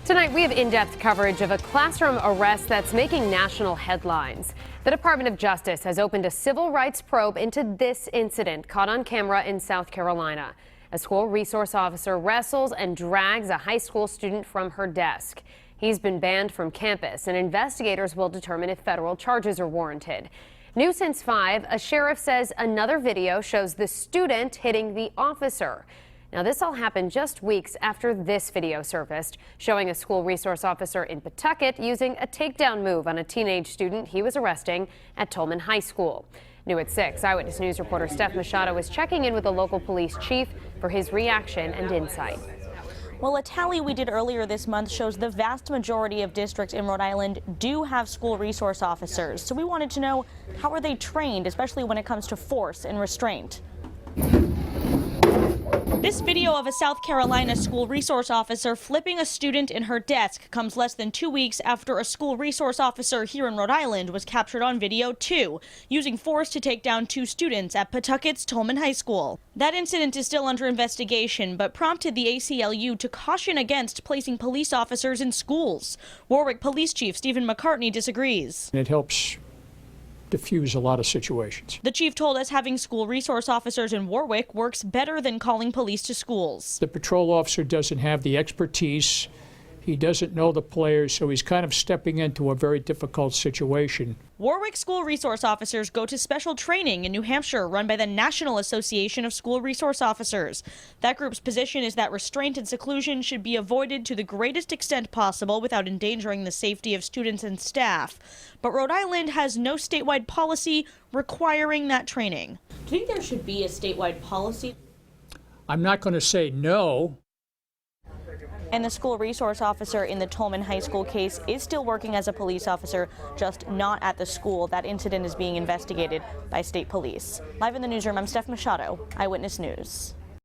Tonight, we have in-depth coverage of a classroom arrest that's making national headlines. The Department of Justice has opened a civil rights probe into this incident caught on camera in South Carolina. A school resource officer wrestles and drags a high school student from her desk. He's been banned from campus, and investigators will determine if federal charges are warranted. New since 5, a sheriff says another video shows the student hitting the officer. Now, this all happened just weeks after this video surfaced, showing a school resource officer in Pawtucket using a takedown move on a teenage student he was arresting at Tolman High School. New at 6, Eyewitness News reporter Steph Machado is checking in with the local police chief for his reaction and insight. Well, a tally we did earlier this month shows the vast majority of districts in Rhode Island do have school resource officers. So we wanted to know, how are they trained, especially when it comes to force and restraint? This video of a South Carolina school resource officer flipping a student in her desk comes less than 2 weeks after a school resource officer here in Rhode Island was captured on video too, using force to take down 2 students at Pawtucket's Tolman High School. That incident is still under investigation, but prompted the ACLU to caution against placing police officers in schools. Warwick Police Chief Stephen McCartney disagrees. It helps diffuse a lot of situations. The chief told us having school resource officers in Warwick works better than calling police to schools. The patrol officer doesn't have the expertise. He doesn't know the players, so he's kind of stepping into a very difficult situation. Warwick school resource officers go to special training in New Hampshire run by the National Association of School Resource Officers. That group's position is that restraint and seclusion should be avoided to the greatest extent possible without endangering the safety of students and staff. But Rhode Island has no statewide policy requiring that training. Do you think there should be a statewide policy? I'm not going to say no. And the school resource officer in the Tolman High School case is still working as a police officer, just not at the school. That incident is being investigated by state police. Live in the newsroom, I'm Steph Machado, Eyewitness News.